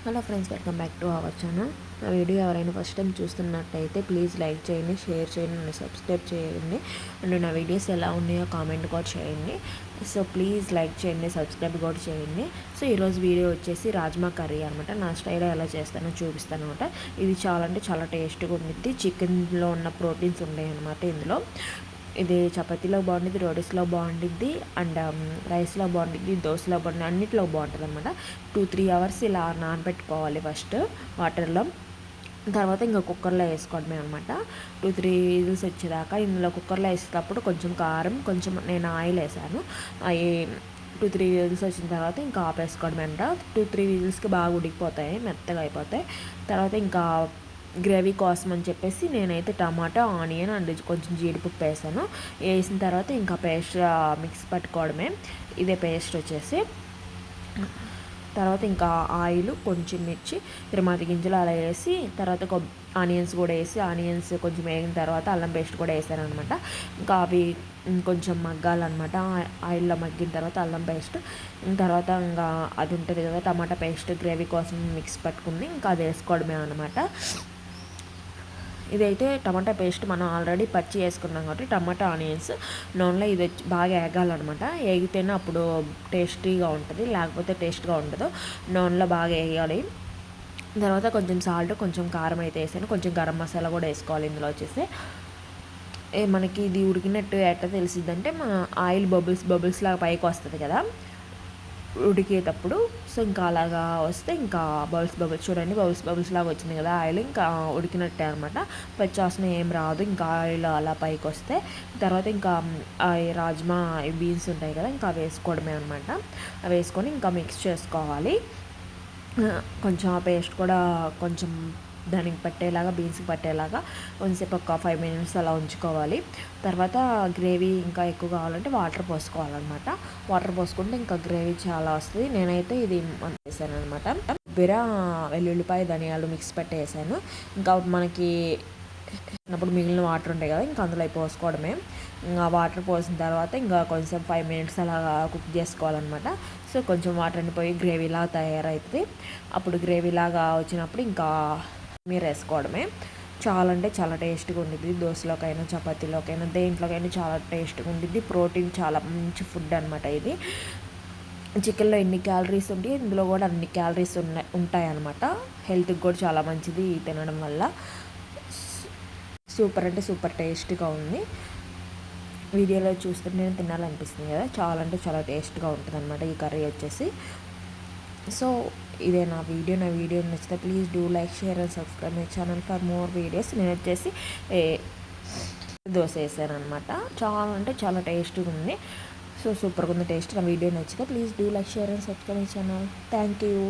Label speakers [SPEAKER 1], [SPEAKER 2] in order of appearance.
[SPEAKER 1] Hello friends, welcome back to our channel. నా video ఎవరైనా first time చూస్తున్నట్టయితే please like చేయండి, షేర్ చేయండి, నన్ను సబ్స్క్రైబ్ చేయండి. అండ్ నా వీడియోస్ ఎలా ఉన్నాయో కామెంట్ కూడా చేయండి. సో ప్లీజ్ లైక్ చేయండి, సబ్స్క్రైబ్ కూడా చేయండి. సో ఈరోజు వీడియో వచ్చేసి రాజ్మా కర్రీ అనమాట. నా స్టైల్లో ఎలా చేస్తానో చూపిస్తాను అనమాట. ఇది చాలా అంటే చాలా టేస్ట్గా ఉంటుంది. చికెన్లో ఉన్న ప్రోటీన్స్ ఉంటాయి అనమాట ఇందులో. ఇది చపాతీలో బాగుంటుంది, రోటీస్లో బాగుంటుంది, అండ్ రైస్లో బాగుంటుంది, దోశలో బాగుంటుంది, అన్నిట్లో బాగుంటుంది అనమాట. 2-3 అవర్స్ ఇలా నానబెట్టుకోవాలి ఫస్ట్ వాటర్లో. తర్వాత ఇంకా కుక్కర్లో వేసుకోవడమే అనమాట. 2-3 విజిల్స్ వచ్చేదాకా ఇందులో కుక్కర్లో వేసేటప్పుడు కొంచెం కారం, కొంచెం నేను ఆయిల్ వేసాను. అవి 2-3 విజిల్స్ వచ్చిన తర్వాత ఇంకా ఆపేసుకోవడమే అంట. 2-3 విజిల్స్కి బాగా ఉడికిపోతాయి, మెత్తగా అయిపోతాయి. తర్వాత ఇంకా గ్రేవీ కోసం అని చెప్పేసి నేనైతే టమాటా, ఆనియన్ అండ్ కొంచెం జీడిపప్పు వేసాను. వేసిన తర్వాత ఇంకా పేస్ట్ మిక్స్ పట్టుకోవడమే. ఇదే పేస్ట్ వచ్చేసి తర్వాత ఇంకా ఆయిల్, కొంచెం మిర్చి, తిరుమాతి గింజలు అలా వేసి తర్వాత ఆనియన్స్ కూడా వేసి ఆనియన్స్ కొంచెం వేగిన తర్వాత అల్లం పేస్ట్ కూడా వేసాను అనమాట. ఇంకా అవి కొంచెం మగ్గాలన్నమాట. ఆయిల్లో మగ్గిన తర్వాత అల్లం పేస్ట్, తర్వాత ఇంకా అది ఉంటుంది కదా టమాటా పేస్ట్ గ్రేవీ కోసం మిక్స్ పట్టుకుంది, ఇంకా అది వేసుకోవడమే అనమాట. ఇదైతే టమాటా పేస్ట్ మనం ఆల్రెడీ పచ్చి వేసుకున్నాం కాబట్టి టమాటా ఆనియన్స్ నూనెలో ఇది బాగా వేగాలన్నమాట. వేగితేనే అప్పుడు టేస్టీగా ఉంటుంది, లేకపోతే టేస్ట్గా ఉండదు. నూనెలో బాగా వేయాలి. తర్వాత కొంచెం సాల్ట్, కొంచెం కారం అయితే వేసాను. కొంచెం గరం మసాలా కూడా వేసుకోవాలి ఇందులో వచ్చేసి. మనకి ఇది ఉడికినట్టు ఎట్లా తెలిసిద్దంటే మన ఆయిల్ బబుల్స్ లాగా పైకి వస్తుంది కదా ఉడికేటప్పుడు. సో ఇంకా అలాగా వస్తే ఇంకా బబుల్స్ చూడండి, బబుల్స్ లాగా వచ్చింది కదా ఆయిల్, ఇంకా ఉడికినట్టే అనమాట. పచ్చివాసన ఏం రాదు ఇంకా ఆయిల్ అలా పైకి వస్తే. తర్వాత ఇంకా రాజ్మా బీన్స్ ఉంటాయి కదా, ఇంకా అవి వేసుకోవడమే అనమాట. అవి వేసుకొని ఇంకా మిక్స్ చేసుకోవాలి. కొంచెం ఆ పేస్ట్ కూడా కొంచెం దానికి పట్టేలాగా, బీన్స్కి పట్టేలాగా కొంచెంసేపు ఒక 5 minutes అలా ఉంచుకోవాలి. తర్వాత గ్రేవీ ఇంకా ఎక్కువ కావాలంటే వాటర్ పోసుకోవాలన్నమాట. వాటర్ పోసుకుంటే ఇంకా గ్రేవీ చాలా వస్తుంది. నేనైతే ఇది వేసాను అనమాట. కొబ్బరి, వెల్లుల్లిపాయ, ధనియాలు మిక్స్ పెట్టేసాను. ఇంకా మనకి అప్పుడు మిగిలిన వాటర్ ఉంటాయి కదా, ఇంకా అందులో పోసుకోవడమే. ఇంకా వాటర్ పోసిన తర్వాత ఇంకా కొంచెం 5 minutes అలా కుక్ చేసుకోవాలన్నమాట. సో కొంచెం వాటర్ అని పోయి గ్రేవీలాగా తయారవుతుంది. అప్పుడు గ్రేవీలాగా వచ్చినప్పుడు ఇంకా మీరు వేసుకోవడమే. చాలా అంటే చాలా టేస్ట్గా ఉంటుంది. దోశలోకైనా, చపాతీలోకైనా, దేంట్లోకైనా చాలా టేస్ట్గా ఉంటుంది. ప్రోటీన్ చాలా మంచి ఫుడ్ అనమాట ఇది. చికెన్లో ఎన్ని క్యాలరీస్ ఉంటాయి, ఇందులో కూడా అన్ని క్యాలరీస్ ఉంటాయి అన్నమాట. హెల్త్కి కూడా చాలా మంచిది తినడం వల్ల. సూపర్ అంటే సూపర్ టేస్ట్గా ఉంది. వీడియోలో చూస్తుంటే నేను తినాలనిపిస్తుంది కదా, చాలా అంటే చాలా టేస్ట్గా ఉంటుంది అనమాట ఈ కర్రీ వచ్చేసి. సో ఇదే నా వీడియో నచ్చితే please do like, share and subscribe my channel for more videos. నేను వచ్చేసి దోశ వేసాను అనమాట. చాలా అంటే చాలా టేస్ట్గా ఉంది. సో సూపర్గా ఉంది టేస్ట్. నా వీడియో నచ్చితే please do like, share and subscribe my channel. Thank you.